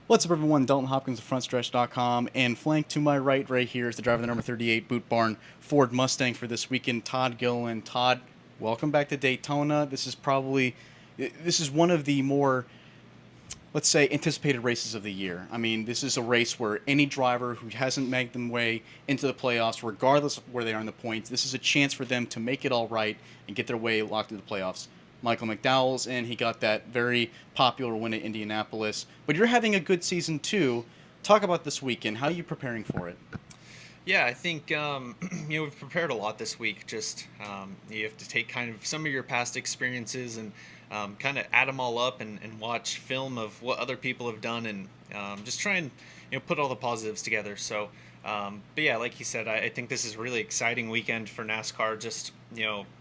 What's up, everyone? Dalton Hopkins of Frontstretch.com, and flanked to my right here is the driver of the number 38 Boot Barn Ford Mustang for this weekend, Todd Gilliland. Todd, welcome back to Daytona. This is one of the more, let's say, anticipated races of the year. I mean, this is a race where any driver who hasn't made them way into the playoffs, regardless of where they are in the points, this is a chance for them to make it all right and get their way locked into the playoffs. Michael McDowell's in. He got that very popular win at Indianapolis. But you're having a good season, too. Talk about this weekend. How are you preparing for it? Yeah, I think we've prepared a lot this week. Just you have to take kind of some of your past experiences and kind of add them all up and watch film of what other people have done and just try and put all the positives together. So, but yeah, like you said, I think this is a really exciting weekend for NASCAR. Just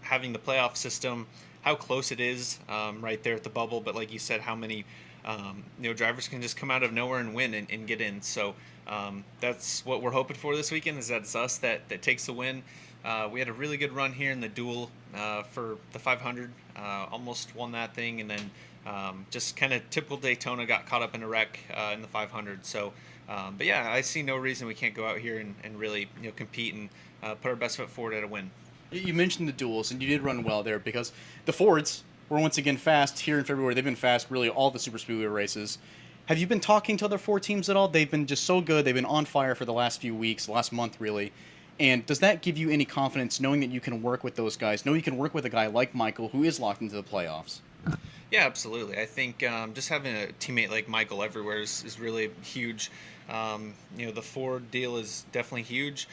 having the playoff system, how close it is right there at the bubble, but like you said, how many drivers can just come out of nowhere and win and get in. So that's what we're hoping for this weekend, is that it's us that takes the win. We had a really good run here in the duel for the 500, almost won that thing, and then just kind of typical Daytona, got caught up in a wreck in the 500. So but yeah, I see no reason we can't go out here and really compete and put our best foot forward at a win. You mentioned the duels, and you did run well there because the Fords were once again fast here in February. They've been fast really all the Super Speedway races. Have you been talking to other Ford teams at all? They've been just so good. They've been on fire for the last few weeks, last month really. And does that give you any confidence knowing that you can work with those guys, know you can work with a guy like Michael who is locked into the playoffs? Yeah, absolutely. I think just having a teammate like Michael everywhere is really huge. The Ford deal is definitely huge.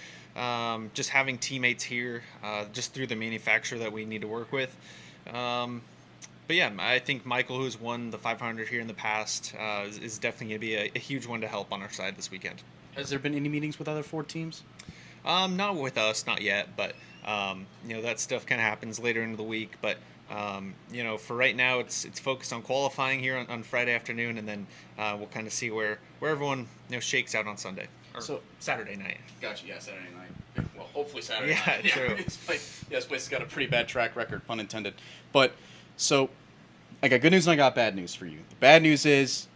Just having teammates here, just through the manufacturer that we need to work with. But yeah, I think Michael, who's won the 500 here in the past, is definitely going to be a huge one to help on our side this weekend. Has there been any meetings with other Ford teams? Not with us, not yet, but that stuff kind of happens later into the week. But for right now, it's focused on qualifying here on Friday afternoon, and then we'll kind of see where everyone shakes out on Sunday or Saturday night. Gotcha. Yeah, Saturday night. Well, hopefully Saturday Yeah, night. true. This place has got a pretty bad track record, pun intended. But so I got good news and I got bad news for you. The bad news is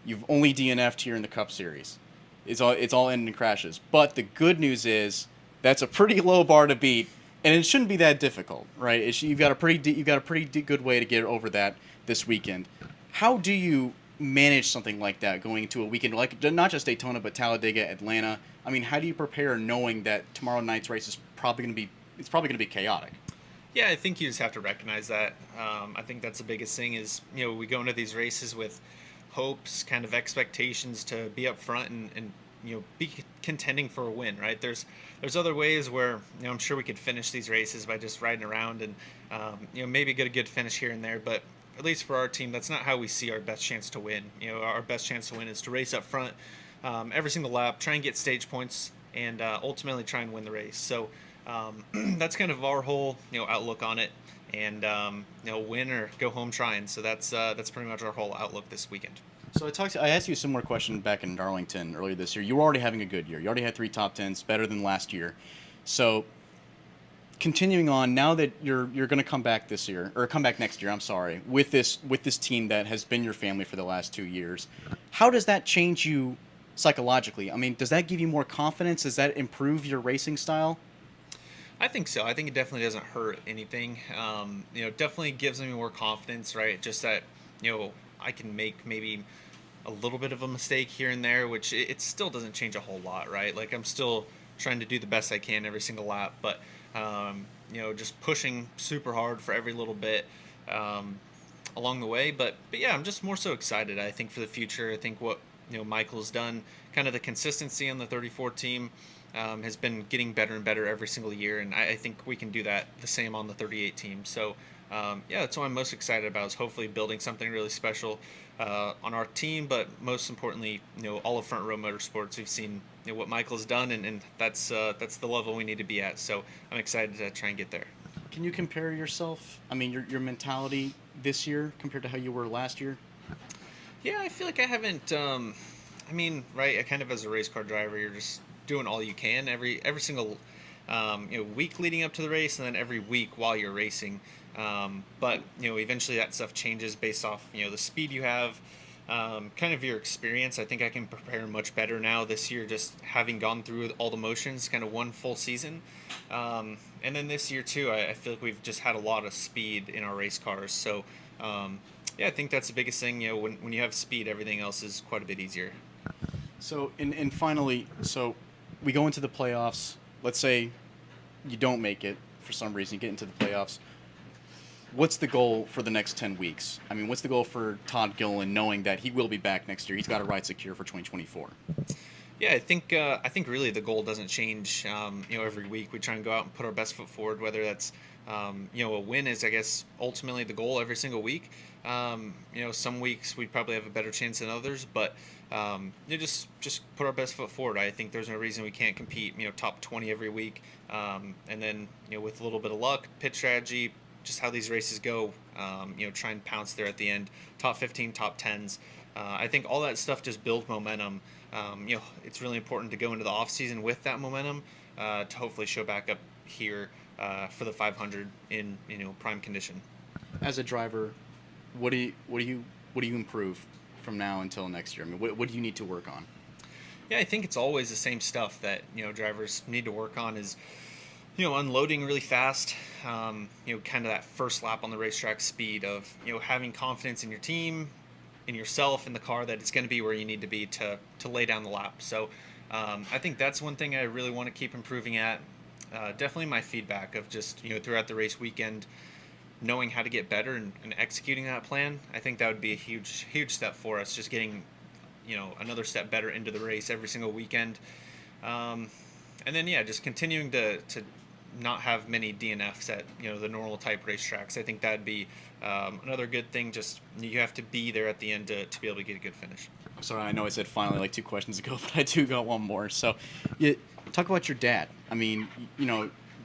you've only DNF'd here in the Cup Series. It's all ending in crashes. But the good news is that's a pretty low bar to beat, and it shouldn't be that difficult, right? You've got a pretty good way to get over that this weekend. How do you manage something like that going into a weekend like not just Daytona but Talladega, Atlanta? I mean, how do you prepare knowing that tomorrow night's race is probably going to be chaotic? Yeah, I think you just have to recognize that. I think that's the biggest thing is, we go into these races with hopes, kind of expectations to be up front and be contending for a win, right? There's other ways where, I'm sure we could finish these races by just riding around and, maybe get a good finish here and there, but at least for our team, that's not how we see our best chance to win. Our best chance to win is to race up front every single lap, try and get stage points, and ultimately try and win the race. So that's kind of our whole outlook on it, and win or go home trying. So that's pretty much our whole outlook this weekend. So I asked you a similar question back in Darlington earlier this year. You were already having a good year. You already had 3 top 10s, better than last year. So continuing on, now that you're going to come back this year, or come back next year, I'm sorry, with this team that has been your family for the last 2 years, how does that change you psychologically? I mean, does that give you more confidence? Does that improve your racing style? I think so. I think it definitely doesn't hurt anything. Definitely gives me more confidence, right? Just that, I can make maybe a little bit of a mistake here and there, which it still doesn't change a whole lot, right? Like, I'm still trying to do the best I can every single lap, but just pushing super hard for every little bit along the way. But yeah, I'm just more so excited, I think, for the future. I think what Michael's done, kind of the consistency on the 34 team, has been getting better and better every single year, and I think we can do that the same on the 38 team. So that's what I'm most excited about, is hopefully building something really special on our team, but most importantly, all of Front Row Motorsports. We've seen what Michael's done, and that's the level we need to be at. So I'm excited to try and get there. Can you compare yourself? I mean, your mentality this year compared to how you were last year? Yeah, I feel like I haven't. Right? I kind of, as a race car driver, you're just doing all you can every single week leading up to the race, and then every week while you're racing. But eventually that stuff changes based off the speed you have, kind of your experience. I think I can prepare much better now this year, just having gone through all the motions, kind of one full season. And then this year too, I feel like we've just had a lot of speed in our race cars. So yeah, I think that's the biggest thing. When you have speed, everything else is quite a bit easier. So, and finally, so we go into the playoffs. Let's say you don't make it for some reason, you get into the playoffs. What's the goal for the next 10 weeks? I mean, what's the goal for Todd Gilliland, knowing that he will be back next year? He's got a ride secure for 2024. Yeah, I think really the goal doesn't change. Every week we try and go out and put our best foot forward. Whether that's a win is, I guess, ultimately the goal every single week. Some weeks we probably have a better chance than others, but just put our best foot forward. I think there's no reason we can't compete. Top 20 every week, and then with a little bit of luck, pit strategy, just how these races go. Try and pounce there at the end. Top 15, top 10s. I think all that stuff just builds momentum. It's really important to go into the off season with that momentum to hopefully show back up here for the 500 in prime condition. As a driver, what do you improve from now until next year? I mean, what do you need to work on? Yeah, I think it's always the same stuff that drivers need to work on. Is unloading really fast. Kind of that first lap on the racetrack speed of having confidence in your team, in yourself, in the car, that it's going to be where you need to be to lay down the lap. So I think that's one thing I really want to keep improving at. Definitely my feedback of just throughout the race weekend, knowing how to get better and executing that plan. I think that would be a huge step for us, just getting another step better into the race every single weekend. And then just continuing to not have many DNFs at the normal type racetracks. I think that'd be another good thing. Just you have to be there at the end to be able to get a good finish. I'm sorry, I know I said finally like 2 questions ago, but I do got one more. So, talk about your dad. I mean,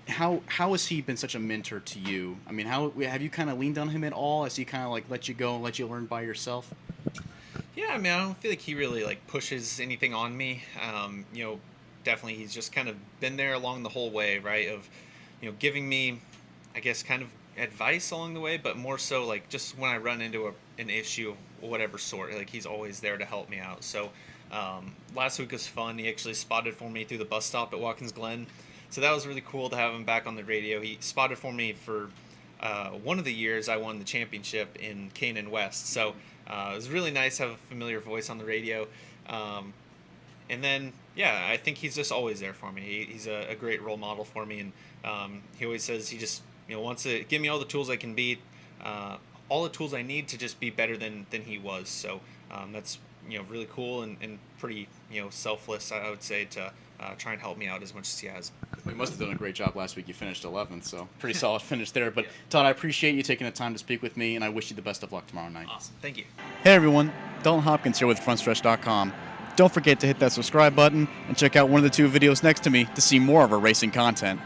how has he been such a mentor to you? I mean, how have you kind of leaned on him at all? Has he kind of like let you go and let you learn by yourself? Yeah, I mean, I don't feel like he really like pushes anything on me. Definitely he's just kind of been there along the whole way, right? Of giving me, I guess, kind of advice along the way, but more so like just when I run into an issue of whatever sort, like he's always there to help me out. So last week was fun. He actually spotted for me through the bus stop at Watkins Glen, so that was really cool to have him back on the radio. He spotted for me for one of the years I won the championship in Canaan West, so it was really nice to have a familiar voice on the radio. And then, I think he's just always there for me. He's a great role model for me, and he always says he just wants to give me all the tools I can be, all the tools I need to just be better than he was. So that's really cool and pretty selfless, I would say, to try and help me out as much as he has. We must have done a great job last week. You finished 11th, so pretty solid finish there. But Todd, I appreciate you taking the time to speak with me, and I wish you the best of luck tomorrow night. Awesome, thank you. Hey everyone, Dalton Hopkins here with Frontstretch.com. Don't forget to hit that subscribe button and check out one of the 2 videos next to me to see more of our racing content.